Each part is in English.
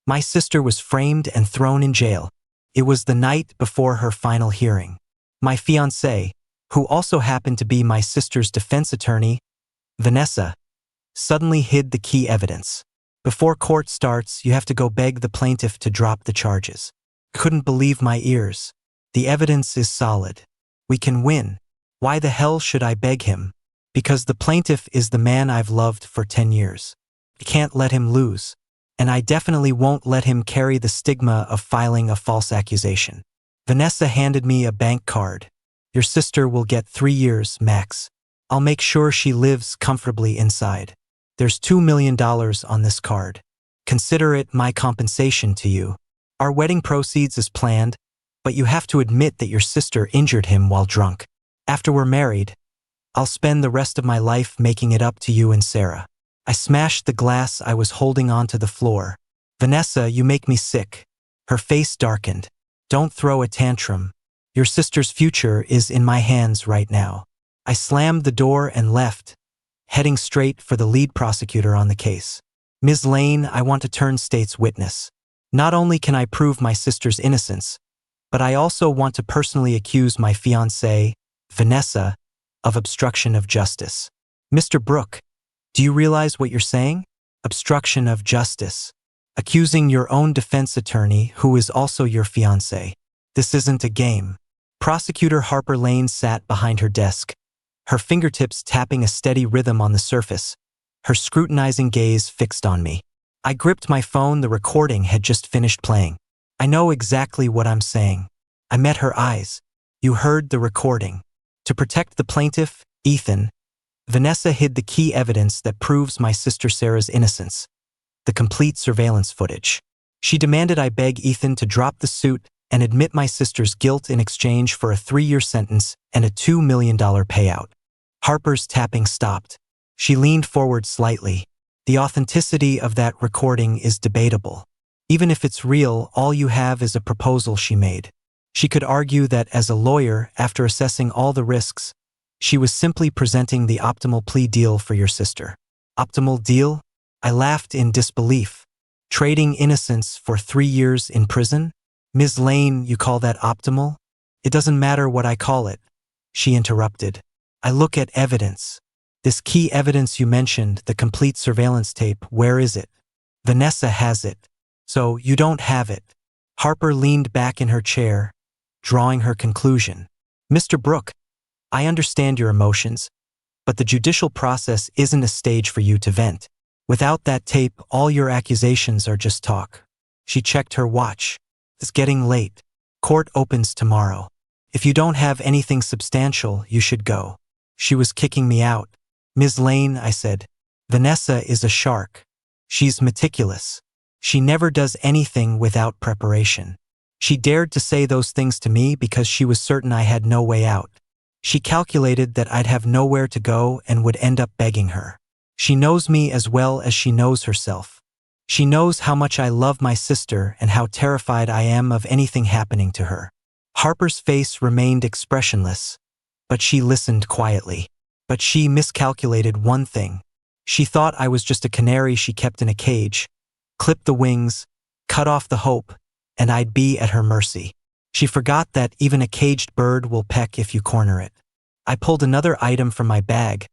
My sister was framed and thrown in jail. It was the night before her final hearing. My fiancée, who also happened to be my sister's defense attorney, Vanessa, suddenly hid the key evidence. Before court starts, you have to go beg the plaintiff to drop the charges. I couldn't believe my ears. The evidence is solid. We can win. Why the hell should I beg him? Because the plaintiff is the man I've loved for 10 years. I can't let him lose. And I definitely won't let him carry the stigma of filing a false accusation. Vanessa handed me a bank card. Your sister will get 3 years, max. I'll make sure she lives comfortably inside. There's $2 million on this card. Consider it my compensation to you. Our wedding proceeds is planned, but you have to admit that your sister injured him while drunk. After we're married, I'll spend the rest of my life making it up to you and Sarah. I smashed the glass I was holding onto the floor. Vanessa, you make me sick. Her face darkened. Don't throw a tantrum. Your sister's future is in my hands right now. I slammed the door and left, heading straight for the lead prosecutor on the case. Ms. Lane, I want to turn state's witness. Not only can I prove my sister's innocence, but I also want to personally accuse my fiancée, Vanessa, of obstruction of justice. Mr. Brooke, do you realize what you're saying? Obstruction of justice. Accusing your own defense attorney, who is also your fiancé. This isn't a game. Prosecutor Harper Lane sat behind her desk, her fingertips tapping a steady rhythm on the surface, her scrutinizing gaze fixed on me. I gripped my phone. The recording had just finished playing. I know exactly what I'm saying. I met her eyes. You heard the recording. To protect the plaintiff, Ethan, Vanessa hid the key evidence that proves my sister Sarah's innocence, the complete surveillance footage. She demanded I beg Ethan to drop the suit and admit my sister's guilt in exchange for a 3-year sentence and a $2 million payout. Harper's tapping stopped. She leaned forward slightly. The authenticity of that recording is debatable. Even if it's real, all you have is a proposal she made. She could argue that as a lawyer, after assessing all the risks, she was simply presenting the optimal plea deal for your sister. Optimal deal? I laughed in disbelief. Trading innocence for 3 years in prison? Ms. Lane, you call that optimal? It doesn't matter what I call it, she interrupted. I look at evidence. This key evidence you mentioned, the complete surveillance tape, where is it? Vanessa has it. So you don't have it. Harper leaned back in her chair, drawing her conclusion. Mr. Brooke, I understand your emotions, but the judicial process isn't a stage for you to vent. Without that tape, all your accusations are just talk. She checked her watch. It's getting late. Court opens tomorrow. If you don't have anything substantial, you should go. She was kicking me out. Ms. Lane, I said, Vanessa is a shark. She's meticulous. She never does anything without preparation. She dared to say those things to me because she was certain I had no way out. She calculated that I'd have nowhere to go and would end up begging her. She knows me as well as she knows herself. She knows how much I love my sister and how terrified I am of anything happening to her. Harper's face remained expressionless, but she listened quietly. But she miscalculated one thing. She thought I was just a canary she kept in a cage, clipped the wings, cut off the hope, and I'd be at her mercy. She forgot that even a caged bird will peck if you corner it. I pulled another item from my bag,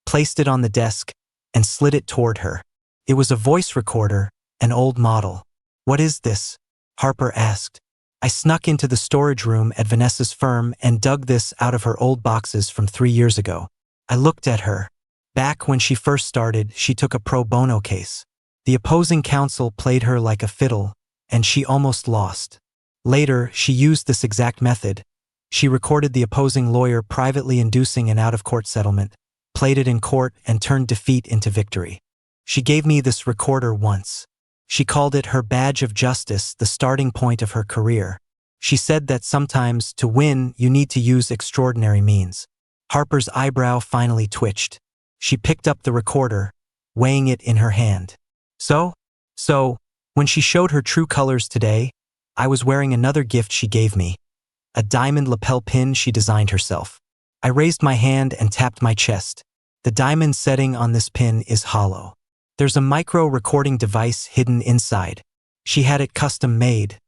placed it on the desk, and slid it toward her. It was a voice recorder, an old model. What is this? Harper asked. I snuck into the storage room at Vanessa's firm and dug this out of her old boxes from 3 years ago. I looked at her. Back when she first started, she took a pro bono case. The opposing counsel played her like a fiddle, and she almost lost. Later, she used this exact method. She recorded the opposing lawyer privately inducing an out-of-court settlement, played it in court, and turned defeat into victory. She gave me this recorder once. She called it her badge of justice, the starting point of her career. She said that sometimes, to win, you need to use extraordinary means. Harper's eyebrow finally twitched. She picked up the recorder, weighing it in her hand. So, when she showed her true colors today, I was wearing another gift she gave me, a diamond lapel pin she designed herself. I raised my hand and tapped my chest. The diamond setting on this pin is hollow. There's a micro recording device hidden inside. She had it custom made,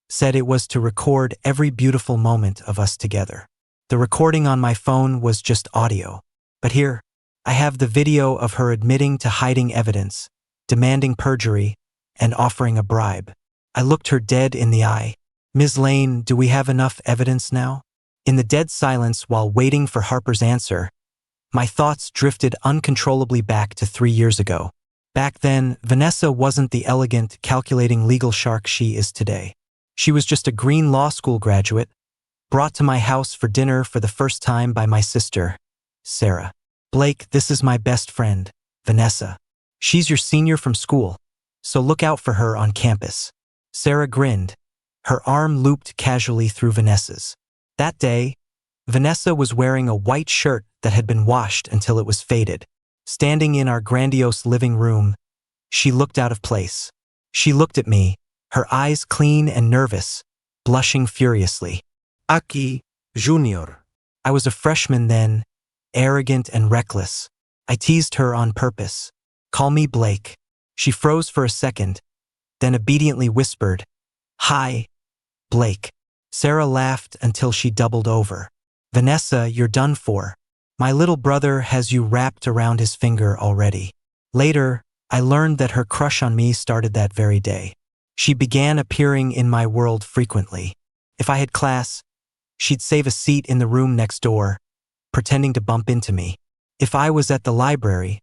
said it was to record every beautiful moment of us together. The recording on my phone was just audio. But here, I have the video of her admitting to hiding evidence, demanding perjury, and offering a bribe. I looked her dead in the eye. Ms. Lane, do we have enough evidence now? In the dead silence while waiting for Harper's answer, my thoughts drifted uncontrollably back to 3 years ago. Back then, Vanessa wasn't the elegant, calculating legal shark she is today. She was just a green law school graduate, brought to my house for dinner for the first time by my sister, Sarah. Blake, this is my best friend, Vanessa. She's your senior from school, so look out for her on campus. Sarah grinned, her arm looped casually through Vanessa's. That day, Vanessa was wearing a white shirt that had been washed until it was faded. Standing in our grandiose living room, she looked out of place. She looked at me, her eyes clean and nervous, blushing furiously. Aquí, Junior. I was a freshman then, arrogant and reckless. I teased her on purpose. Call me Blake. She froze for a second, then obediently whispered, Hi, Blake. Sarah laughed until she doubled over. Vanessa, you're done for. My little brother has you wrapped around his finger already. Later, I learned that her crush on me started that very day. She began appearing in my world frequently. If I had class, she'd save a seat in the room next door, pretending to bump into me. If I was at the library,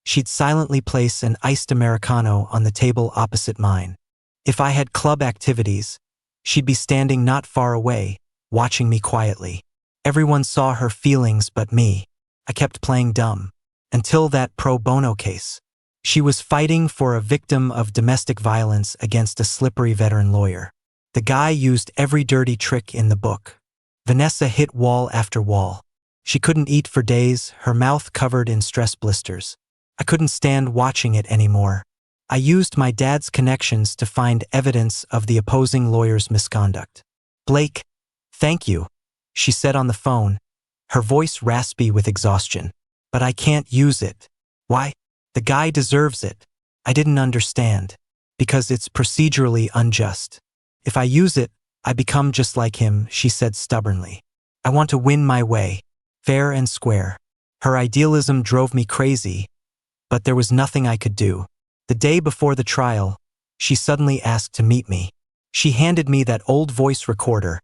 she'd silently place an iced Americano on the table opposite mine. If I had club activities, she'd be standing not far away, watching me quietly. Everyone saw her feelings but me. I kept playing dumb. Until that pro bono case. She was fighting for a victim of domestic violence against a slippery veteran lawyer. The guy used every dirty trick in the book. Vanessa hit wall after wall. She couldn't eat for days, her mouth covered in stress blisters. I couldn't stand watching it anymore. I used my dad's connections to find evidence of the opposing lawyer's misconduct. Blake, thank you, she said on the phone, her voice raspy with exhaustion. But I can't use it. Why? The guy deserves it. I didn't understand. Because it's procedurally unjust. If I use it, I become just like him, she said stubbornly. I want to win my way, fair and square. Her idealism drove me crazy, but there was nothing I could do. The day before the trial, she suddenly asked to meet me. She handed me that old voice recorder,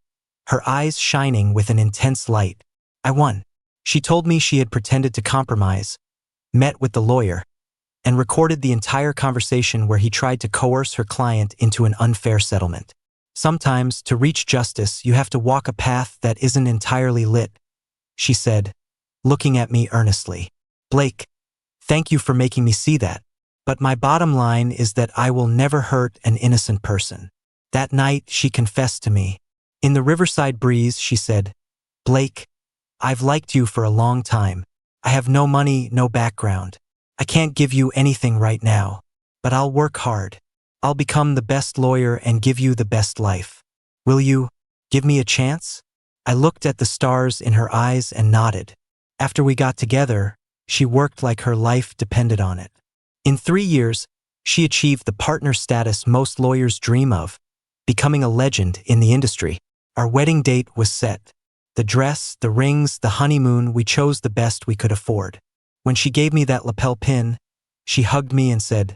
her eyes shining with an intense light. I won. She told me she had pretended to compromise, met with the lawyer, and recorded the entire conversation where he tried to coerce her client into an unfair settlement. Sometimes, to reach justice, you have to walk a path that isn't entirely lit, she said, looking at me earnestly. Blake, thank you for making me see that. But my bottom line is that I will never hurt an innocent person. That night, she confessed to me. In the riverside breeze, she said, Blake, I've liked you for a long time. I have no money, no background. I can't give you anything right now, but I'll work hard. I'll become the best lawyer and give you the best life. Will you give me a chance? I looked at the stars in her eyes and nodded. After we got together, she worked like her life depended on it. In 3 years, she achieved the partner status most lawyers dream of, becoming a legend in the industry. Our wedding date was set. The dress, the rings, the honeymoon, we chose the best we could afford. When she gave me that lapel pin, she hugged me and said,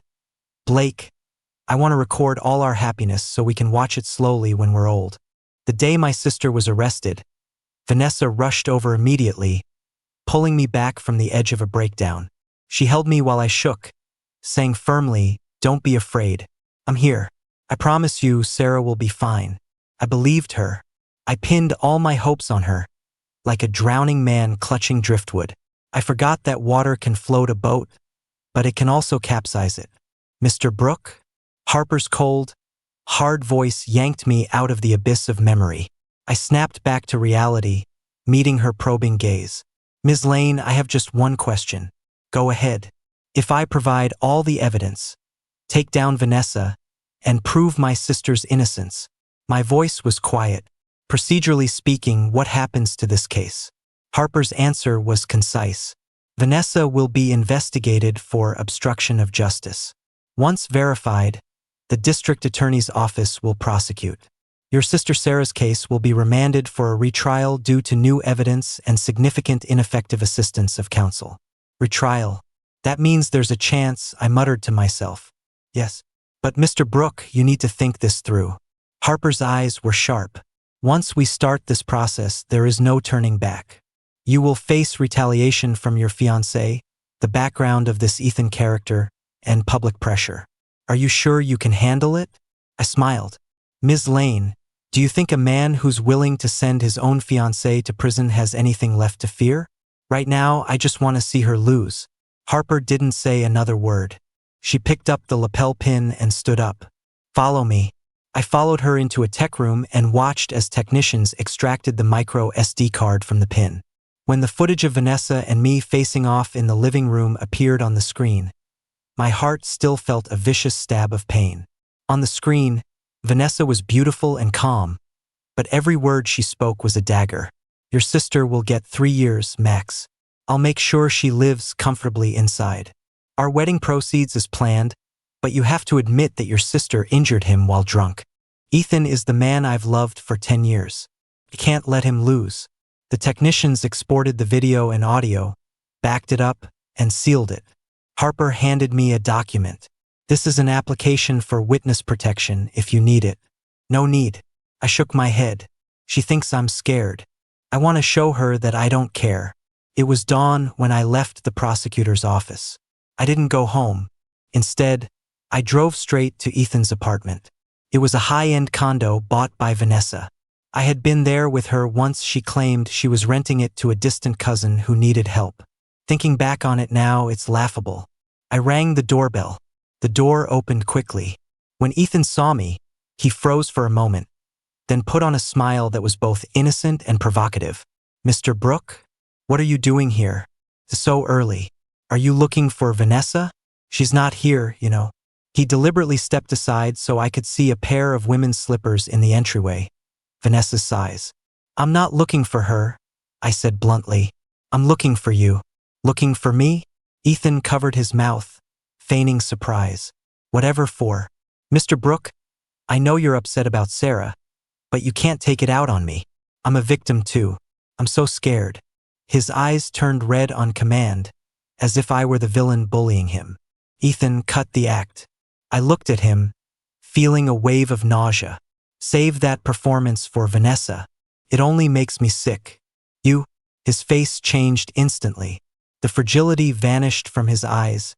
Blake, I want to record all our happiness so we can watch it slowly when we're old. The day my sister was arrested, Vanessa rushed over immediately, pulling me back from the edge of a breakdown. She held me while I shook, saying firmly, Don't be afraid. I'm here. I promise you Sarah will be fine. I believed her. I pinned all my hopes on her, like a drowning man clutching driftwood. I forgot that water can float a boat, but it can also capsize it. Mr. Brooke? Harper's cold, hard voice yanked me out of the abyss of memory. I snapped back to reality, meeting her probing gaze. Ms. Lane, I have just one question. Go ahead. If I provide all the evidence, take down Vanessa, and prove my sister's innocence. My voice was quiet. Procedurally speaking, what happens to this case? Harper's answer was concise. Vanessa will be investigated for obstruction of justice. Once verified, The district attorney's office will prosecute. Your sister Sarah's case will be remanded for a retrial due to new evidence and significant ineffective assistance of counsel. Retrial. That means there's a chance, I muttered to myself. Yes. But Mr. Brooke, you need to think this through. Harper's eyes were sharp. Once we start this process, there is no turning back. You will face retaliation from your fiancé, the background of this Ethan character, and public pressure. Are you sure you can handle it? I smiled. Ms. Lane, do you think a man who's willing to send his own fiancée to prison has anything left to fear? Right now, I just want to see her lose. Harper didn't say another word. She picked up the lapel pin and stood up. Follow me. I followed her into a tech room and watched as technicians extracted the micro SD card from the pin. When the footage of Vanessa and me facing off in the living room appeared on the screen, my heart still felt a vicious stab of pain. On the screen, Vanessa was beautiful and calm, but every word she spoke was a dagger. Your sister will get 3 years, max. I'll make sure she lives comfortably inside. Our wedding proceeds as planned, but you have to admit that your sister injured him while drunk. Ethan is the man I've loved for 10 years. I can't let him lose. The technicians exported the video and audio, backed it up, and sealed it. Harper handed me a document. This is an application for witness protection if you need it. No need. I shook my head. She thinks I'm scared. I want to show her that I don't care. It was dawn when I left the prosecutor's office. I didn't go home. Instead, I drove straight to Ethan's apartment. It was a high-end condo bought by Vanessa. I had been there with her once. She claimed she was renting it to a distant cousin who needed help. Thinking back on it now, it's laughable. I rang the doorbell. The door opened quickly. When Ethan saw me, he froze for a moment, then put on a smile that was both innocent and provocative. Mr. Brooke? What are you doing here? So early. Are you looking for Vanessa? She's not here, you know. He deliberately stepped aside so I could see a pair of women's slippers in the entryway. Vanessa's size. I'm not looking for her, I said bluntly. I'm looking for you. Looking for me? Ethan covered his mouth, feigning surprise. Whatever for. Mr. Brooke, I know you're upset about Sarah, but you can't take it out on me. I'm a victim too. I'm so scared. His eyes turned red on command, as if I were the villain bullying him. Ethan cut the act. I looked at him, feeling a wave of nausea. Save that performance for Vanessa. It only makes me sick. You? His face changed instantly. The fragility vanished from his eyes,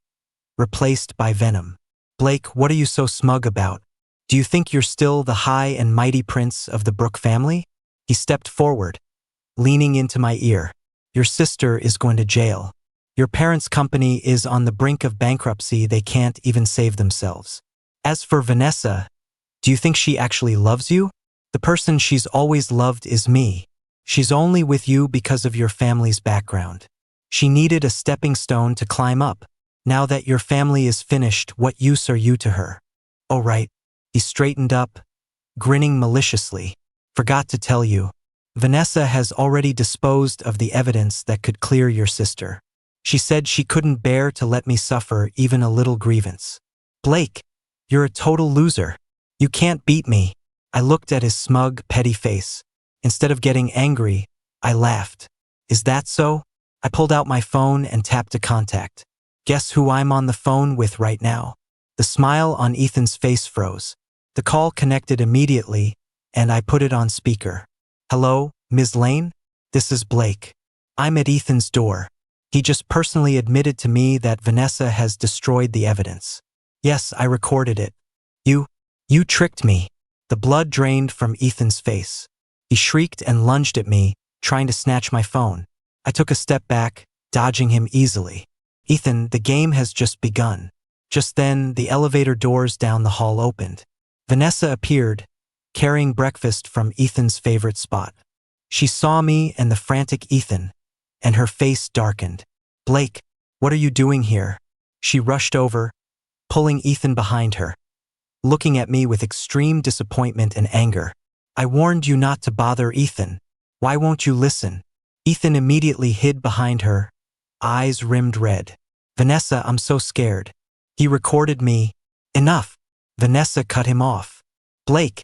replaced by venom. Blake, what are you so smug about? Do you think you're still the high and mighty prince of the Brooke family? He stepped forward, leaning into my ear. Your sister is going to jail. Your parents' company is on the brink of bankruptcy. They can't even save themselves. As for Vanessa, do you think she actually loves you? The person she's always loved is me. She's only with you because of your family's background. She needed a stepping stone to climb up. Now that your family is finished, what use are you to her? Oh, right. He straightened up, grinning maliciously. Forgot to tell you. Vanessa has already disposed of the evidence that could clear your sister. She said she couldn't bear to let me suffer even a little grievance. Blake, you're a total loser. You can't beat me. I looked at his smug, petty face. Instead of getting angry, I laughed. Is that so? I pulled out my phone and tapped a contact. Guess who I'm on the phone with right now? The smile on Ethan's face froze. The call connected immediately, and I put it on speaker. Hello, Ms. Lane? This is Blake. I'm at Ethan's door. He just personally admitted to me that Vanessa has destroyed the evidence. Yes, I recorded it. You tricked me. The blood drained from Ethan's face. He shrieked and lunged at me, trying to snatch my phone. I took a step back, dodging him easily. Ethan, the game has just begun. Just then, the elevator doors down the hall opened. Vanessa appeared, carrying breakfast from Ethan's favorite spot. She saw me and the frantic Ethan, and her face darkened. Blake, what are you doing here? She rushed over, pulling Ethan behind her, looking at me with extreme disappointment and anger. I warned you not to bother Ethan. Why won't you listen? Ethan immediately hid behind her, eyes rimmed red. Vanessa, I'm so scared. He recorded me. Enough. Vanessa cut him off. Blake,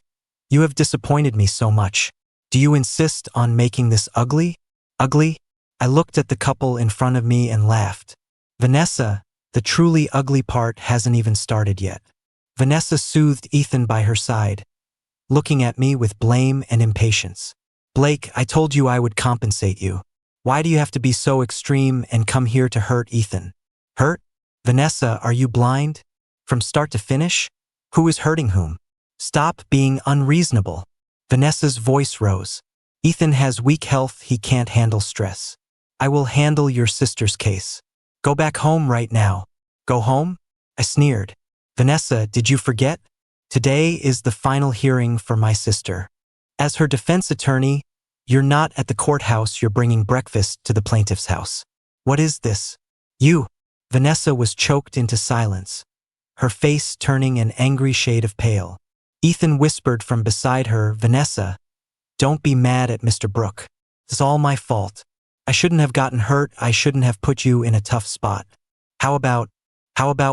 you have disappointed me so much. Do you insist on making this ugly? Ugly? I looked at the couple in front of me and laughed. Vanessa, the truly ugly part hasn't even started yet. Vanessa soothed Ethan by her side, looking at me with blame and impatience. Blake, I told you I would compensate you. Why do you have to be so extreme and come here to hurt Ethan? Hurt? Vanessa, are you blind? From start to finish? Who is hurting whom? Stop being unreasonable. Vanessa's voice rose. Ethan has weak health, he can't handle stress. I will handle your sister's case. Go back home right now. Go home? I sneered. Vanessa, did you forget? Today is the final hearing for my sister. As her defense attorney, you're not at the courthouse, you're bringing breakfast to the plaintiff's house. What is this? You. Vanessa was choked into silence, her face turning an angry shade of pale. Ethan whispered from beside her, Vanessa, don't be mad at Mr. Brooke. It's all my fault. I shouldn't have gotten hurt, I shouldn't have put you in a tough spot. How about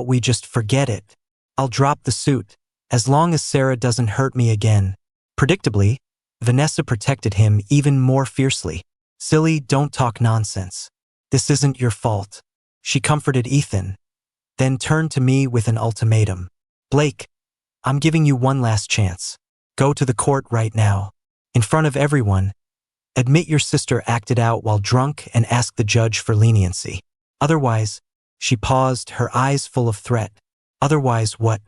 we just forget it? I'll drop the suit, as long as Sarah doesn't hurt me again. Predictably, Vanessa protected him even more fiercely. Silly, don't talk nonsense. This isn't your fault. She comforted Ethan, then turned to me with an ultimatum. Blake, I'm giving you one last chance. Go to the court right now. In front of everyone, admit your sister acted out while drunk and ask the judge for leniency. Otherwise, she paused, her eyes full of threat. Otherwise what?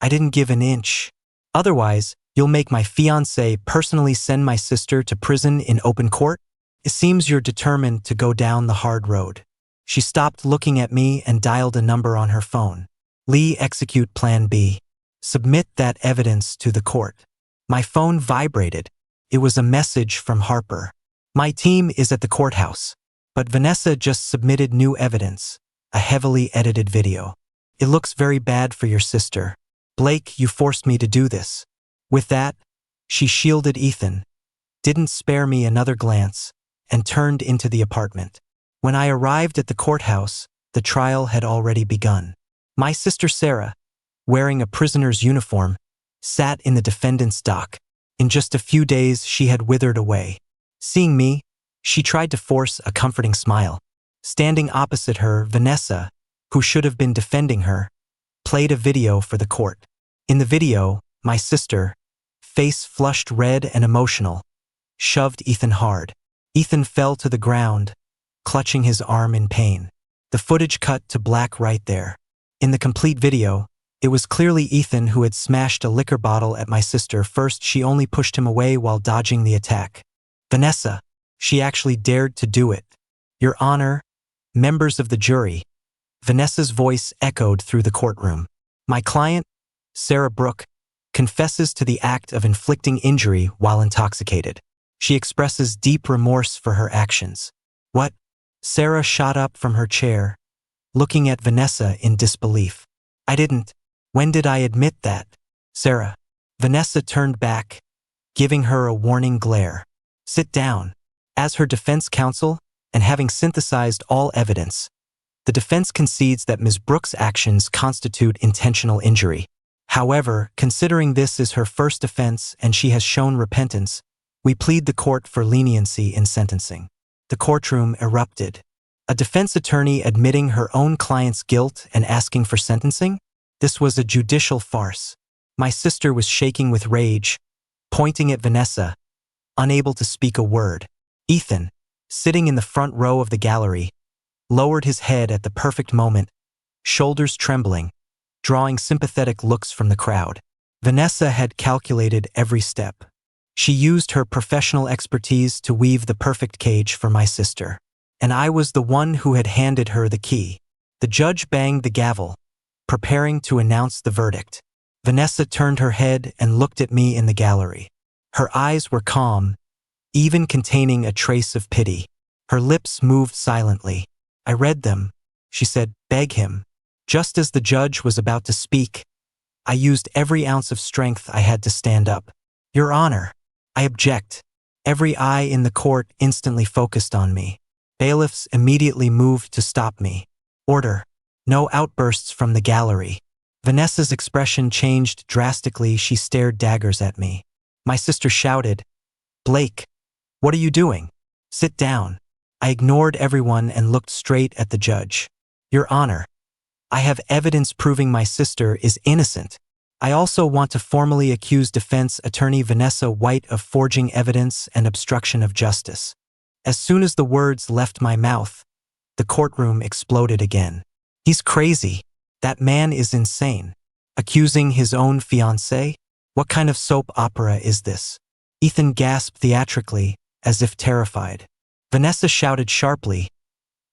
I didn't give an inch. Otherwise, you'll make my fiancé personally send my sister to prison in open court? It seems you're determined to go down the hard road. She stopped looking at me and dialed a number on her phone. Lee, execute Plan B. Submit that evidence to the court. My phone vibrated. It was a message from Harper. My team is at the courthouse, but Vanessa just submitted new evidence, a heavily edited video. It looks very bad for your sister. Blake, you forced me to do this. With that, she shielded Ethan, didn't spare me another glance, and turned into the apartment. When I arrived at the courthouse, the trial had already begun. My sister Sarah, wearing a prisoner's uniform, sat in the defendant's dock. In just a few days, she had withered away. Seeing me, she tried to force a comforting smile. Standing opposite her, Vanessa, who should have been defending her, played a video for the court. In the video, my sister, face flushed red and emotional, shoved Ethan hard. Ethan fell to the ground, clutching his arm in pain. The footage cut to black right there. In the complete video, it was clearly Ethan who had smashed a liquor bottle at my sister. First, she only pushed him away while dodging the attack. Vanessa, she actually dared to do it. Your Honor, members of the jury. Vanessa's voice echoed through the courtroom. My client, Sarah Brooke, confesses to the act of inflicting injury while intoxicated. She expresses deep remorse for her actions. What? Sarah shot up from her chair, looking at Vanessa in disbelief. I didn't. When did I admit that? Sarah. Vanessa turned back, giving her a warning glare. Sit down. As her defense counsel, and having synthesized all evidence, the defense concedes that Ms. Brooks' actions constitute intentional injury. However, considering this is her first offense and she has shown repentance, we plead the court for leniency in sentencing. The courtroom erupted. A defense attorney admitting her own client's guilt and asking for sentencing? This was a judicial farce. My sister was shaking with rage, pointing at Vanessa, unable to speak a word. Ethan, sitting in the front row of the gallery, lowered his head at the perfect moment, shoulders trembling, drawing sympathetic looks from the crowd. Vanessa had calculated every step. She used her professional expertise to weave the perfect cage for my sister. And I was the one who had handed her the key. The judge banged the gavel, preparing to announce the verdict. Vanessa turned her head and looked at me in the gallery. Her eyes were calm, even containing a trace of pity. Her lips moved silently. I read them. She said, "Beg him." Just as the judge was about to speak, I used every ounce of strength I had to stand up. Your Honor, I object. Every eye in the court instantly focused on me. Bailiffs immediately moved to stop me. Order. No outbursts from the gallery. Vanessa's expression changed drastically. She stared daggers at me. My sister shouted, "Blake, what are you doing? Sit down." I ignored everyone and looked straight at the judge. "Your Honor, I have evidence proving my sister is innocent. I also want to formally accuse defense attorney Vanessa White of forging evidence and obstruction of justice." As soon as the words left my mouth, the courtroom exploded again. "He's crazy. That man is insane. Accusing his own fiancée? What kind of soap opera is this?" Ethan gasped theatrically, as if terrified. Vanessa shouted sharply,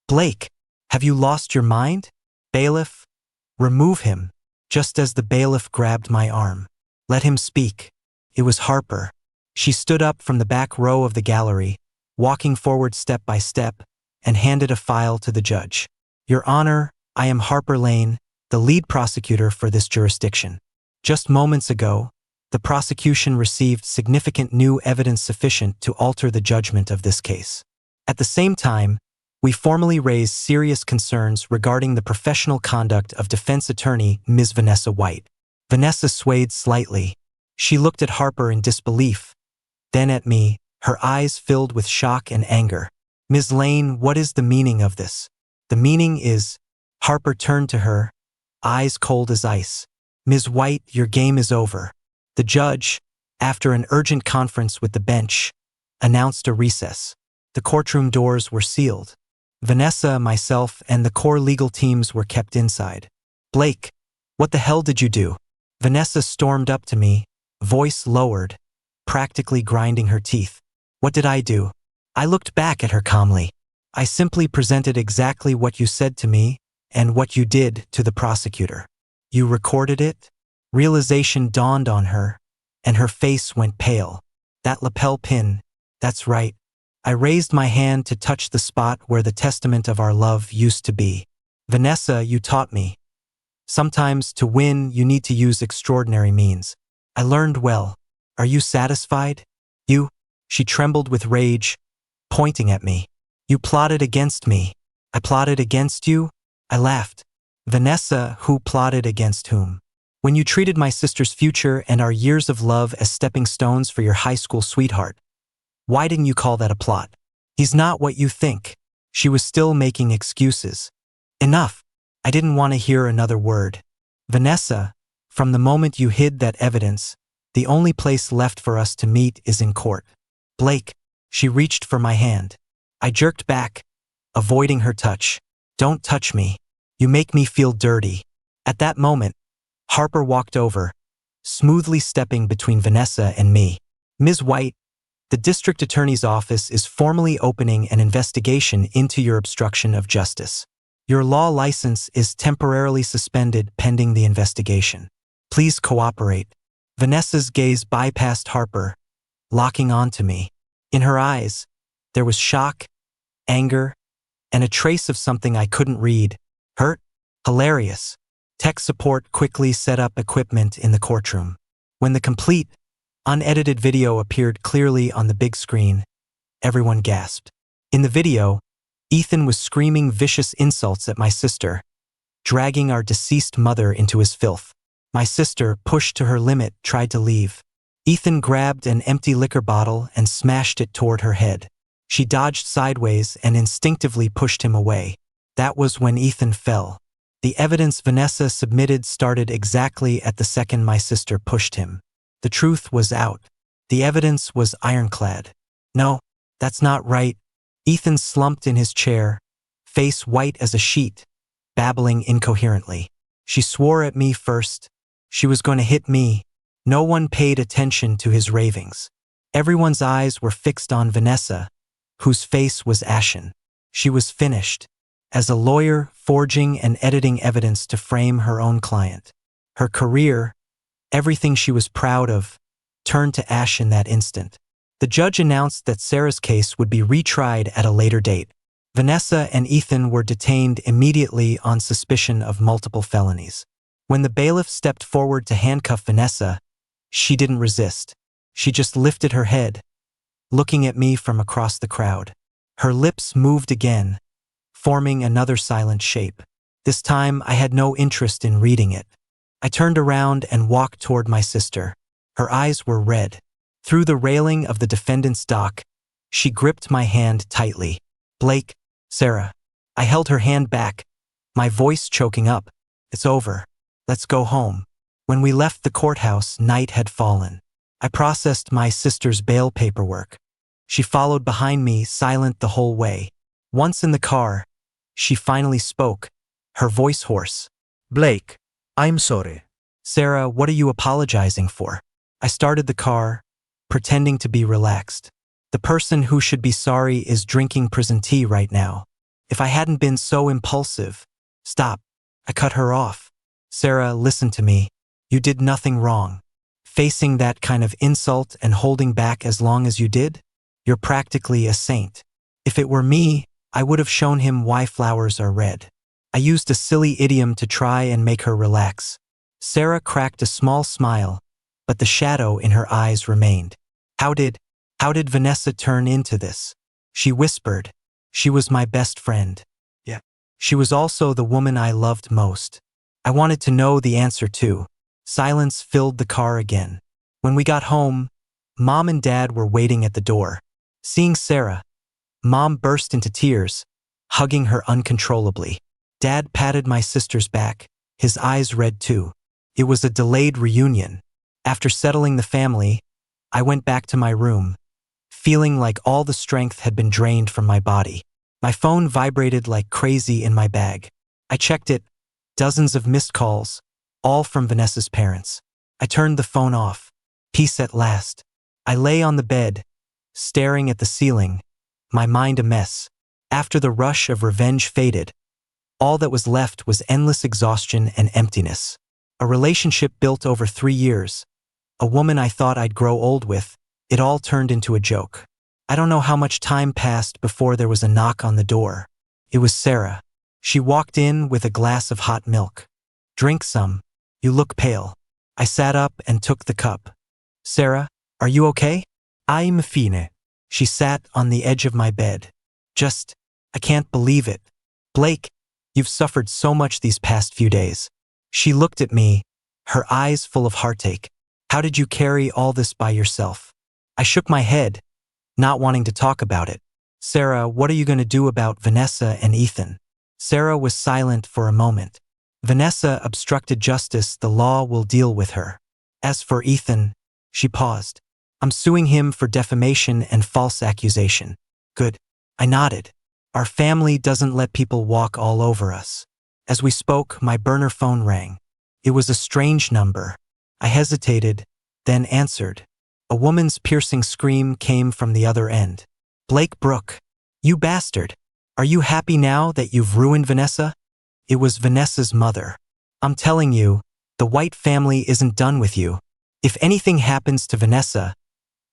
"Blake, have you lost your mind? Bailiff, remove him." Just as the bailiff grabbed my arm. "Let him speak." It was Harper. She stood up from the back row of the gallery, walking forward step by step, and handed a file to the judge. "Your Honor, I am Harper Lane, the lead prosecutor for this jurisdiction. Just moments ago, the prosecution received significant new evidence sufficient to alter the judgment of this case. At the same time, we formally raised serious concerns regarding the professional conduct of defense attorney Ms. Vanessa White." Vanessa swayed slightly. She looked at Harper in disbelief, then at me, her eyes filled with shock and anger. "Ms. Lane, what is the meaning of this?" "The meaning is..." Harper turned to her, eyes cold as ice. "Ms. White, your game is over." The judge, after an urgent conference with the bench, announced a recess. The courtroom doors were sealed. Vanessa, myself, and the core legal teams were kept inside. "Blake, what the hell did you do?" Vanessa stormed up to me, voice lowered, practically grinding her teeth. "What did I do?" I looked back at her calmly. "I simply presented exactly what you said to me and what you did to the prosecutor." "You recorded it?" Realization dawned on her, and her face went pale. "That lapel pin, that's right." I raised my hand to touch the spot where the testament of our love used to be. "Vanessa, you taught me. Sometimes to win, you need to use extraordinary means. I learned well. Are you satisfied?" "You?" She trembled with rage, pointing at me. "You plotted against me." "I plotted against you?" I laughed. "Vanessa, who plotted against whom?" "When you treated my sister's future and our years of love as stepping stones for your high school sweetheart. Why didn't you call that a plot?" "He's not what you think." She was still making excuses. "Enough." I didn't want to hear another word. "Vanessa, from the moment you hid that evidence, the only place left for us to meet is in court." "Blake." She reached for my hand. I jerked back, avoiding her touch. "Don't touch me. You make me feel dirty." At that moment, Harper walked over, smoothly stepping between Vanessa and me. "Ms. White, the district attorney's office is formally opening an investigation into your obstruction of justice. Your law license is temporarily suspended pending the investigation. Please cooperate." Vanessa's gaze bypassed Harper, locking onto me. In her eyes, there was shock, anger, and a trace of something I couldn't read. Hurt? Hilarious. Tech support quickly set up equipment in the courtroom. When the complete, unedited video appeared clearly on the big screen, everyone gasped. In the video, Ethan was screaming vicious insults at my sister, dragging our deceased mother into his filth. My sister, pushed to her limit, tried to leave. Ethan grabbed an empty liquor bottle and smashed it toward her head. She dodged sideways and instinctively pushed him away. That was when Ethan fell. The evidence Vanessa submitted started exactly at the second my sister pushed him. The truth was out. The evidence was ironclad. "No, that's not right." Ethan slumped in his chair, face white as a sheet, babbling incoherently. "She swore at me first. She was going to hit me." No one paid attention to his ravings. Everyone's eyes were fixed on Vanessa, whose face was ashen. She was finished, as a lawyer forging and editing evidence to frame her own client. Her career, everything she was proud of, turned to ash in that instant. The judge announced that Sarah's case would be retried at a later date. Vanessa and Ethan were detained immediately on suspicion of multiple felonies. When the bailiff stepped forward to handcuff Vanessa, she didn't resist. She just lifted her head, looking at me from across the crowd. Her lips moved again, forming another silent shape. This time I had no interest in reading it. I turned around and walked toward my sister. Her eyes were red. Through the railing of the defendant's dock, she gripped my hand tightly. Blake, Sarah. I held her hand back, my voice choking up. It's over. Let's go home. When we left the courthouse, night had fallen. I processed my sister's bail paperwork. She followed behind me, silent the whole way. Once in the car, she finally spoke, her voice hoarse. Blake, I'm sorry. Sarah, what are you apologizing for? I started the car, pretending to be relaxed. The person who should be sorry is drinking prison tea right now. If I hadn't been so impulsive. Stop. I cut her off. Sarah, listen to me. You did nothing wrong. Facing that kind of insult and holding back as long as you did? You're practically a saint. If it were me, I would have shown him why flowers are red. I used a silly idiom to try and make her relax. Sarah cracked a small smile, but the shadow in her eyes remained. How did Vanessa turn into this? She whispered. She was my best friend. Yeah. She was also the woman I loved most. I wanted to know the answer too. Silence filled the car again. When we got home, Mom and Dad were waiting at the door. Seeing Sarah, Mom burst into tears, hugging her uncontrollably. Dad patted my sister's back, his eyes red too. It was a delayed reunion. After settling the family, I went back to my room, feeling like all the strength had been drained from my body. My phone vibrated like crazy in my bag. I checked it, dozens of missed calls, all from Vanessa's parents. I turned the phone off. Peace at last. I lay on the bed, staring at the ceiling, my mind a mess. After the rush of revenge faded, all that was left was endless exhaustion and emptiness. A relationship built over 3 years, a woman I thought I'd grow old with, it all turned into a joke. I don't know how much time passed before there was a knock on the door. It was Sarah. She walked in with a glass of hot milk. Drink some. You look pale. I sat up and took the cup. Sarah, are you okay? I'm fine. She sat on the edge of my bed. I can't believe it. Blake, you've suffered so much these past few days. She looked at me, her eyes full of heartache. How did you carry all this by yourself? I shook my head, not wanting to talk about it. Sarah, what are you going to do about Vanessa and Ethan? Sarah was silent for a moment. Vanessa obstructed justice, the law will deal with her. As for Ethan, she paused. I'm suing him for defamation and false accusation. Good. I nodded. Our family doesn't let people walk all over us. As we spoke, my burner phone rang. It was a strange number. I hesitated, then answered. A woman's piercing scream came from the other end. Blake Brooke, you bastard. Are you happy now that you've ruined Vanessa? It was Vanessa's mother. I'm telling you, the White family isn't done with you. If anything happens to Vanessa,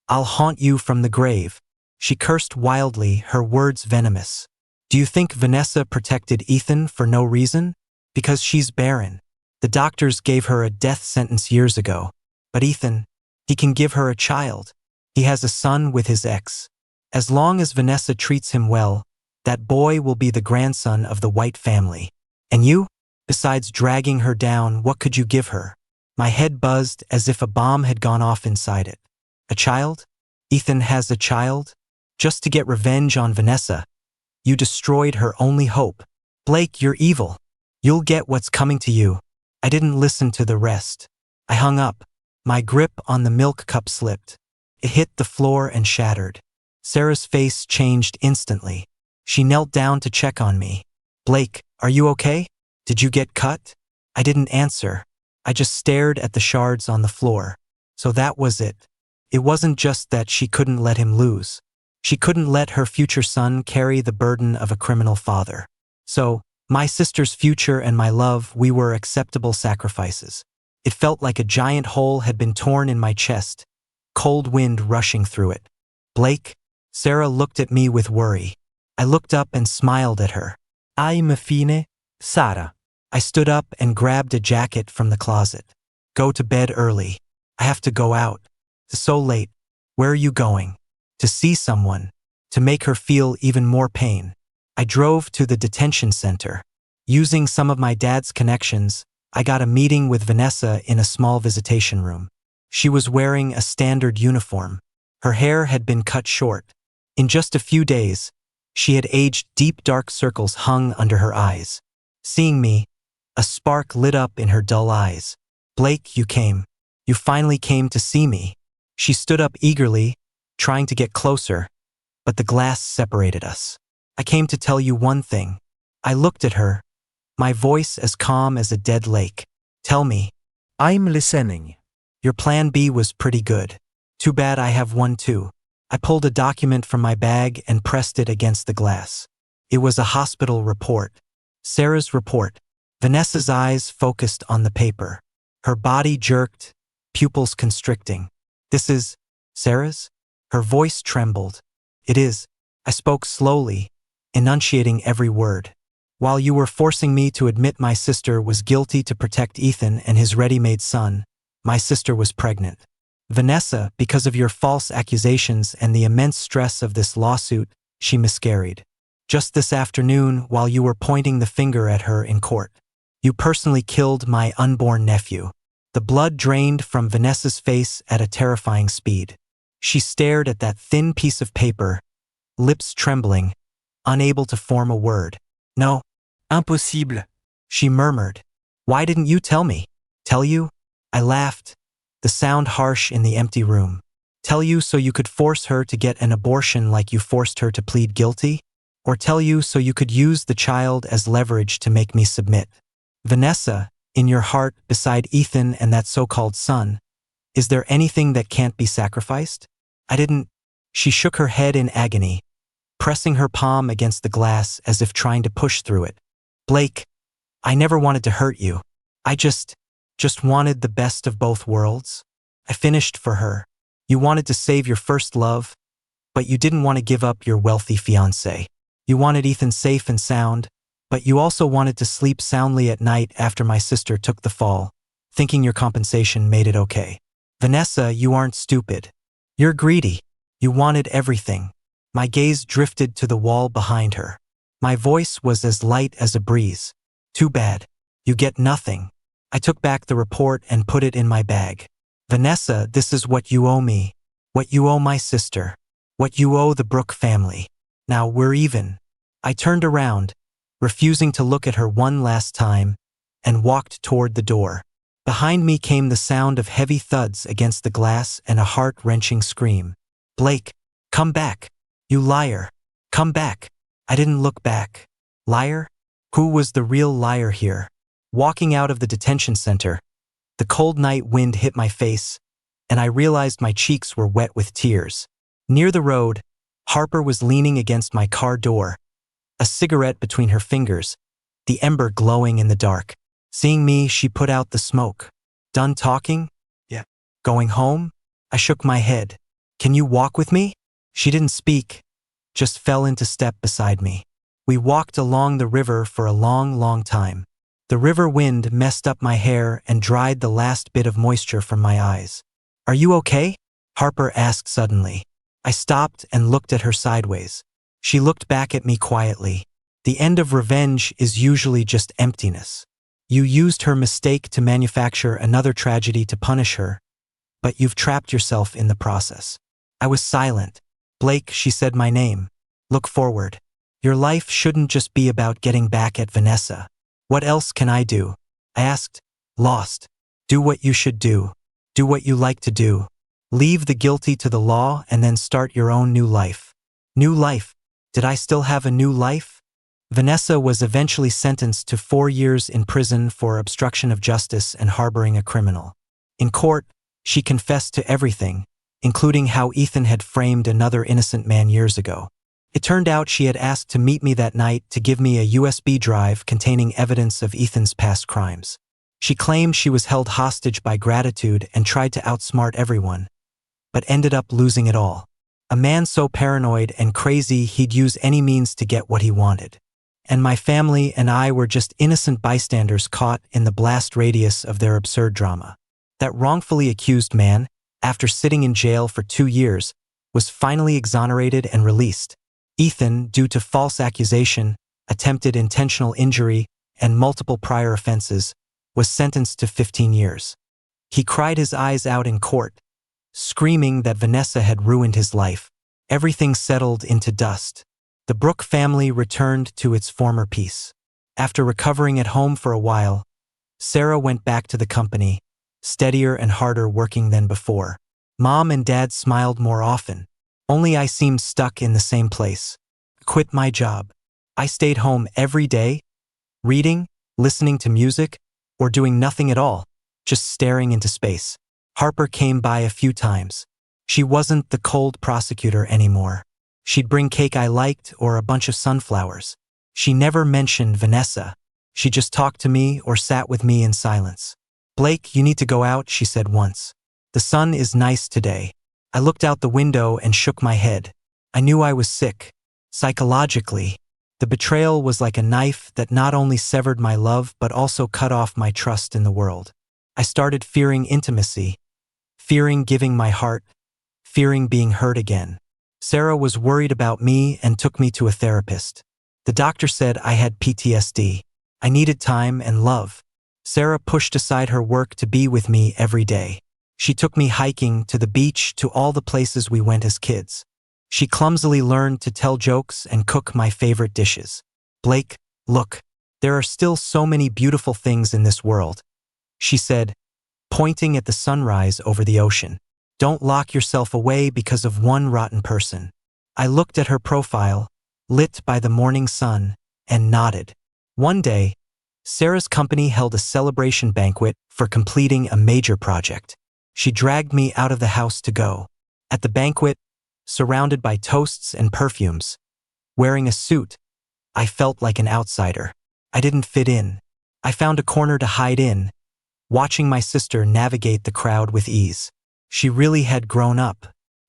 I'll haunt you from the grave. She cursed wildly, her words venomous. Do you think Vanessa protected Ethan for no reason? Because she's barren. The doctors gave her a death sentence years ago. But Ethan, he can give her a child. He has a son with his ex. As long as Vanessa treats him well, that boy will be the grandson of the White family. And you? Besides dragging her down, what could you give her? My head buzzed as if a bomb had gone off inside it. A child? Ethan has a child? Just to get revenge on Vanessa. You destroyed her only hope. Blake, you're evil. You'll get what's coming to you. I didn't listen to the rest. I hung up. My grip on the milk cup slipped. It hit the floor and shattered. Sarah's face changed instantly. She knelt down to check on me. Blake, are you okay? Did you get cut? I didn't answer. I just stared at the shards on the floor. So that was it. It wasn't just that she couldn't let him lose. She couldn't let her future son carry the burden of a criminal father. So, my sister's future and my love, we were acceptable sacrifices. It felt like a giant hole had been torn in my chest, cold wind rushing through it. Blake? Sarah looked at me with worry. I looked up and smiled at her. I'm fine, Sarah. I stood up and grabbed a jacket from the closet. Go to bed early. I have to go out. It's so late. Where are you going? To see someone. To make her feel even more pain. I drove to the detention center. Using some of my dad's connections, I got a meeting with Vanessa in a small visitation room. She was wearing a standard uniform. Her hair had been cut short. In just a few days, she had aged. Deep dark circles hung under her eyes. Seeing me, a spark lit up in her dull eyes. Blake, you came. You finally came to see me. She stood up eagerly, trying to get closer, but the glass separated us. I came to tell you one thing. I looked at her, my voice as calm as a dead lake. Tell me. I'm listening. Your plan B was pretty good. Too bad I have one too. I pulled a document from my bag and pressed it against the glass. It was a hospital report. Sarah's report. Vanessa's eyes focused on the paper. Her body jerked, pupils constricting. This is Sarah's? Her voice trembled. It is. I spoke slowly, enunciating every word. While you were forcing me to admit my sister was guilty to protect Ethan and his ready-made son, my sister was pregnant. Vanessa, because of your false accusations and the immense stress of this lawsuit, she miscarried. Just this afternoon, while you were pointing the finger at her in court, you personally killed my unborn nephew. The blood drained from Vanessa's face at a terrifying speed. She stared at that thin piece of paper, lips trembling, unable to form a word. No. Impossible. She murmured. Why didn't you tell me? Tell you? I laughed, the sound harsh in the empty room. Tell you so you could force her to get an abortion like you forced her to plead guilty? Or tell you so you could use the child as leverage to make me submit? Vanessa, in your heart, beside Ethan and that so-called son, is there anything that can't be sacrificed? I didn't. She shook her head in agony, pressing her palm against the glass as if trying to push through it. Blake, I never wanted to hurt you. I just wanted the best of both worlds. I finished for her. You wanted to save your first love, but you didn't want to give up your wealthy fiancé. You wanted Ethan safe and sound, but you also wanted to sleep soundly at night after my sister took the fall, thinking your compensation made it okay. Vanessa, you aren't stupid. You're greedy. You wanted everything. My gaze drifted to the wall behind her. My voice was as light as a breeze. Too bad. You get nothing. I took back the report and put it in my bag. Vanessa, this is what you owe me. What you owe my sister. What you owe the Brooke family. Now we're even. I turned around, refusing to look at her one last time, and walked toward the door. Behind me came the sound of heavy thuds against the glass and a heart-wrenching scream. Blake, come back. You liar. Come back. I didn't look back. Liar? Who was the real liar here? Walking out of the detention center, the cold night wind hit my face, and I realized my cheeks were wet with tears. Near the road, Harper was leaning against my car door, a cigarette between her fingers, the ember glowing in the dark. Seeing me, she put out the smoke. Done talking? Yeah. Going home? I shook my head. Can you walk with me? She didn't speak, just fell into step beside me. We walked along the river for a long, long time. The river wind messed up my hair and dried the last bit of moisture from my eyes. Are you okay? Harper asked suddenly. I stopped and looked at her sideways. She looked back at me quietly. The end of revenge is usually just emptiness. You used her mistake to manufacture another tragedy to punish her, but you've trapped yourself in the process. I was silent. Blake, she said my name. Look forward. Your life shouldn't just be about getting back at Vanessa. What else can I do? I asked, lost. Do what you should do. Do what you like to do. Leave the guilty to the law and then start your own new life. New life. Did I still have a new life? Vanessa was eventually sentenced to 4 years in prison for obstruction of justice and harboring a criminal. In court, she confessed to everything, including how Ethan had framed another innocent man years ago. It turned out she had asked to meet me that night to give me a USB drive containing evidence of Ethan's past crimes. She claimed she was held hostage by gratitude and tried to outsmart everyone, but ended up losing it all. A man so paranoid and crazy he'd use any means to get what he wanted. And my family and I were just innocent bystanders caught in the blast radius of their absurd drama. That wrongfully accused man, after sitting in jail for 2 years, was finally exonerated and released. Ethan, due to false accusation, attempted intentional injury, and multiple prior offenses, was sentenced to 15 years. He cried his eyes out in court, screaming that Vanessa had ruined his life. Everything settled into dust. The Brooke family returned to its former peace. After recovering at home for a while, Sarah went back to the company, steadier and harder working than before. Mom and Dad smiled more often. Only I seemed stuck in the same place. Quit my job. I stayed home every day, reading, listening to music, or doing nothing at all, just staring into space. Harper came by a few times. She wasn't the cold prosecutor anymore. She'd bring cake I liked or a bunch of sunflowers. She never mentioned Vanessa. She just talked to me or sat with me in silence. "Blake, you need to go out," she said once. "The sun is nice today." I looked out the window and shook my head. I knew I was sick. Psychologically, the betrayal was like a knife that not only severed my love but also cut off my trust in the world. I started fearing intimacy, fearing giving my heart, fearing being hurt again. Sarah was worried about me and took me to a therapist. The doctor said I had PTSD. I needed time and love. Sarah pushed aside her work to be with me every day. She took me hiking, to the beach, to all the places we went as kids. She clumsily learned to tell jokes and cook my favorite dishes. "Blake, look, there are still so many beautiful things in this world," she said, pointing at the sunrise over the ocean. "Don't lock yourself away because of one rotten person." I looked at her profile, lit by the morning sun, and nodded. One day, Sarah's company held a celebration banquet for completing a major project. She dragged me out of the house to go. At the banquet, surrounded by toasts and perfumes, wearing a suit, I felt like an outsider. I didn't fit in. I found a corner to hide in, watching my sister navigate the crowd with ease. She really had grown up.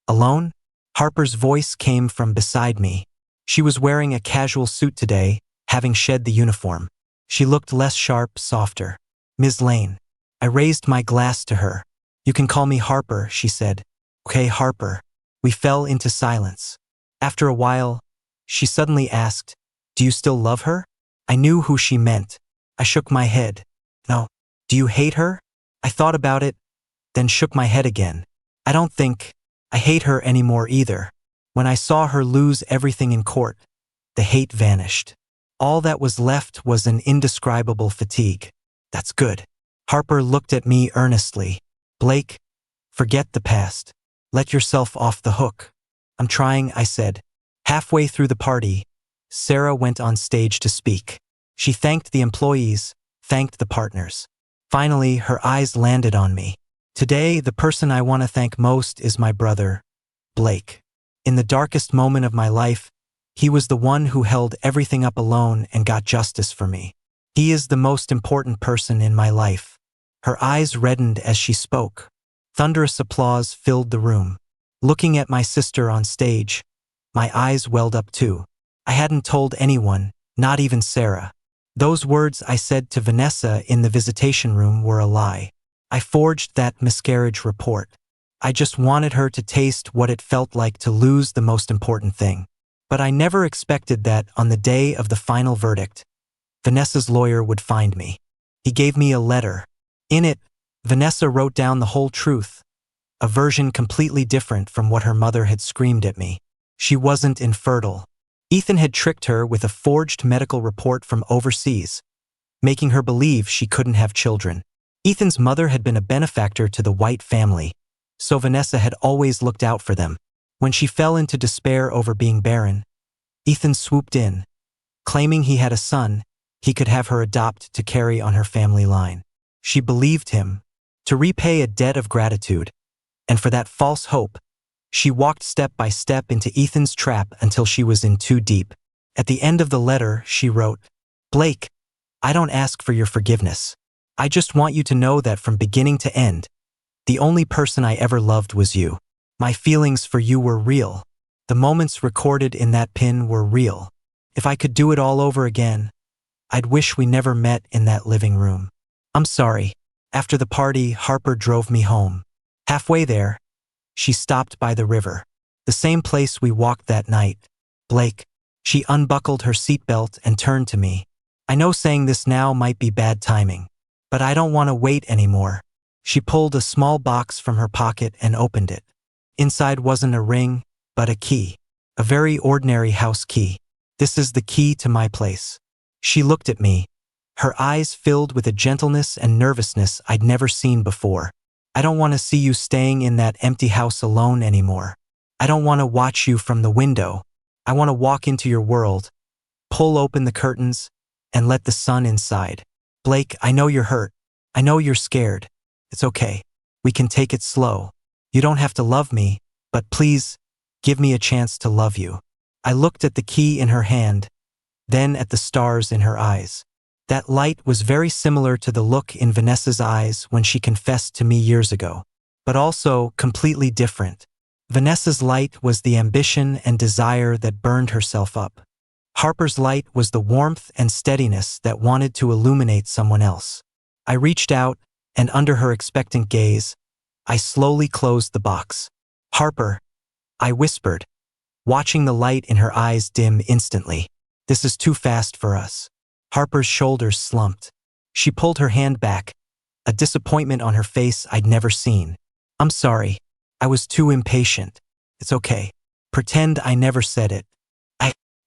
Alone? Harper's voice came from beside me. She was wearing a casual suit today, having shed the uniform. She looked less sharp, softer. "Ms. Lane." I raised my glass to her. "You can call me Harper," she said. "Okay, Harper." We fell into silence. After a while, she suddenly asked, "Do you still love her?" I knew who she meant. I shook my head. "No." "Do you hate her?" I thought about it, then shook my head again. "I don't think I hate her anymore either." When I saw her lose everything in court, the hate vanished. All that was left was an indescribable fatigue. "That's good." Harper looked at me earnestly. "Blake, forget the past. Let yourself off the hook." "I'm trying," I said. Halfway through the party, Sarah went on stage to speak. She thanked the employees, thanked the partners. Finally, her eyes landed on me. "Today, the person I want to thank most is my brother, Blake. In the darkest moment of my life, he was the one who held everything up alone and got justice for me. He is the most important person in my life." Her eyes reddened as she spoke. Thunderous applause filled the room. Looking at my sister on stage, my eyes welled up too. I hadn't told anyone, not even Sarah. Those words I said to Vanessa in the visitation room were a lie. I forged that miscarriage report. I just wanted her to taste what it felt like to lose the most important thing. But I never expected that on the day of the final verdict, Vanessa's lawyer would find me. He gave me a letter. In it, Vanessa wrote down the whole truth, a version completely different from what her mother had screamed at me. She wasn't infertile. Ethan had tricked her with a forged medical report from overseas, making her believe she couldn't have children. Ethan's mother had been a benefactor to the White family, so Vanessa had always looked out for them. When she fell into despair over being barren, Ethan swooped in, claiming he had a son he could have her adopt to carry on her family line. She believed him, to repay a debt of gratitude, and for that false hope, she walked step by step into Ethan's trap until she was in too deep. At the end of the letter, she wrote, "Blake, I don't ask for your forgiveness. I just want you to know that from beginning to end, the only person I ever loved was you. My feelings for you were real. The moments recorded in that pin were real. If I could do it all over again, I'd wish we never met in that living room. I'm sorry." After the party, Harper drove me home. Halfway there, she stopped by the river, the same place we walked that night. "Blake." She unbuckled her seatbelt and turned to me. "I know saying this now might be bad timing, But I don't want to wait anymore. She pulled a small box from her pocket and opened it. Inside wasn't a ring, but a key. A very ordinary house key. This is the key to my place. She looked at me, her eyes filled with a gentleness and nervousness I'd never seen before. I don't want to see you staying in that empty house alone anymore. I don't want to watch you from the window. I want to walk into your world, pull open the curtains, and let the sun inside. Blake, I know you're hurt. I know you're scared. It's okay. We can take it slow. You don't have to love me, but please, give me a chance to love you. I looked at the key in her hand, then at the stars in her eyes. That light was very similar to the look in Vanessa's eyes when she confessed to me years ago, but also completely different. Vanessa's light was the ambition and desire that burned herself up. Harper's light was the warmth and steadiness that wanted to illuminate someone else. I reached out, and under her expectant gaze, I slowly closed the box. Harper, I whispered, watching the light in her eyes dim instantly. This is too fast for us. Harper's shoulders slumped. She pulled her hand back, a disappointment on her face I'd never seen. I'm sorry. I was too impatient. It's okay. Pretend I never said it.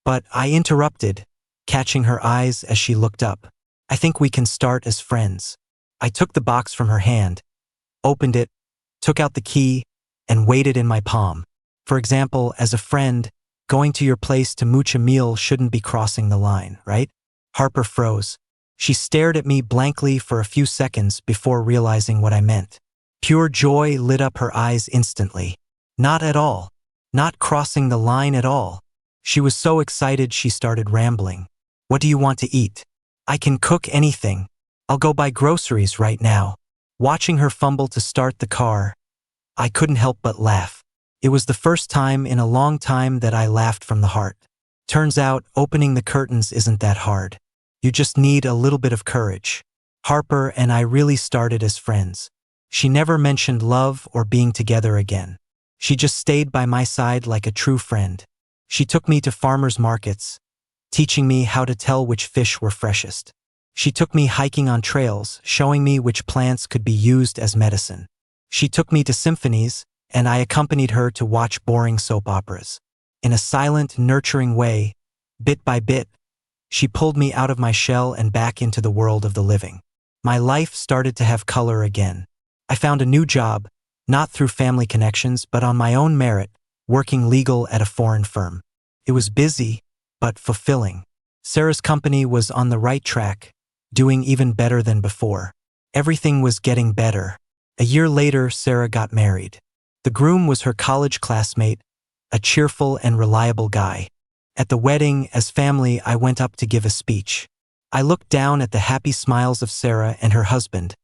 But I interrupted, catching her eyes as she looked up. I think we can start as friends. I took the box from her hand, opened it, took out the key, and weighed it in my palm. For example, as a friend, going to your place to mooch a meal shouldn't be crossing the line, right? Harper froze. She stared at me blankly for a few seconds before realizing what I meant. Pure joy lit up her eyes instantly. Not at all. Not crossing the line at all. She was so excited she started rambling. What do you want to eat? I can cook anything. I'll go buy groceries right now. Watching her fumble to start the car, I couldn't help but laugh. It was the first time in a long time that I laughed from the heart. Turns out, opening the curtains isn't that hard. You just need a little bit of courage. Harper and I really started as friends. She never mentioned love or being together again. She just stayed by my side like a true friend. She took me to farmers' markets, teaching me how to tell which fish were freshest. She took me hiking on trails, showing me which plants could be used as medicine. She took me to symphonies, and I accompanied her to watch boring soap operas. In a silent, nurturing way, bit by bit, she pulled me out of my shell and back into the world of the living. My life started to have color again. I found a new job, not through family connections, but on my own merit, working legal at a foreign firm. It was busy, but fulfilling. Sarah's company was on the right track, doing even better than before. Everything was getting better. A year later, Sarah got married. The groom was her college classmate, a cheerful and reliable guy. At the wedding, as family, I went up to give a speech. I looked down at the happy smiles of Sarah and her husband,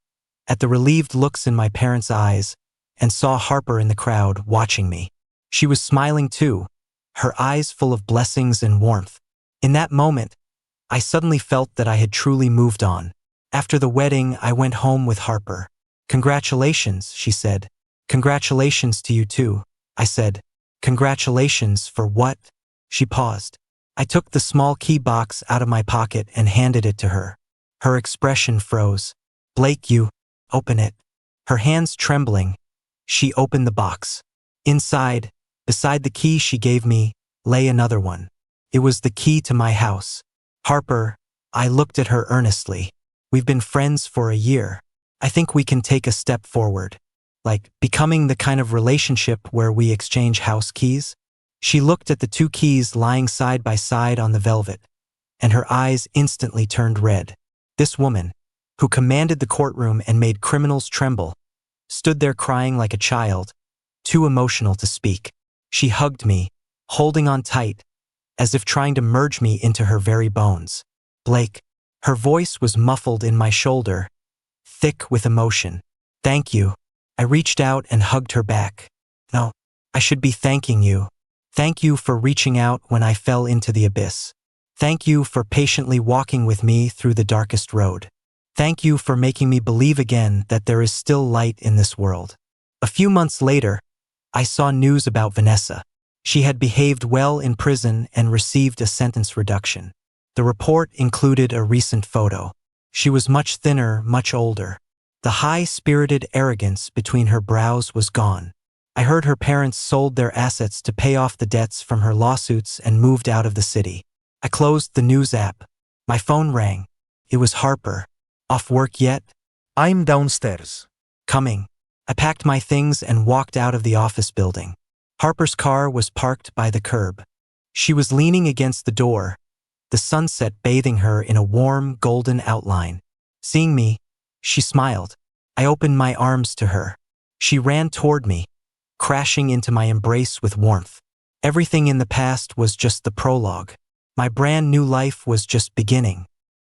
at the relieved looks in my parents' eyes, and saw Harper in the crowd watching me. She was smiling too, her eyes full of blessings and warmth. In that moment, I suddenly felt that I had truly moved on. After the wedding, I went home with Harper. Congratulations, she said. Congratulations to you too, I said. Congratulations for what? She paused. I took the small key box out of my pocket and handed it to her. Her expression froze. Blake, you, open it. Her hands trembling, she opened the box. Inside, beside the key she gave me, lay another one. It was the key to my house. Harper, I looked at her earnestly. We've been friends for a year. I think we can take a step forward. Like becoming the kind of relationship where we exchange house keys. She looked at the two keys lying side by side on the velvet, and her eyes instantly turned red. This woman, who commanded the courtroom and made criminals tremble, stood there crying like a child, too emotional to speak. She hugged me, holding on tight, as if trying to merge me into her very bones. Blake, her voice was muffled in my shoulder, thick with emotion. Thank you. I reached out and hugged her back. No, I should be thanking you. Thank you for reaching out when I fell into the abyss. Thank you for patiently walking with me through the darkest road. Thank you for making me believe again that there is still light in this world. A few months later, I saw news about Vanessa. She had behaved well in prison and received a sentence reduction. The report included a recent photo. She was much thinner, much older. The high-spirited arrogance between her brows was gone. I heard her parents sold their assets to pay off the debts from her lawsuits and moved out of the city. I closed the news app. My phone rang. It was Harper. Off work yet? I'm downstairs. Coming. I packed my things and walked out of the office building. Harper's car was parked by the curb. She was leaning against the door, the sunset bathing her in a warm, golden outline. Seeing me, she smiled. I opened my arms to her. She ran toward me, crashing into my embrace with warmth. Everything in the past was just the prologue. My brand new life was just beginning.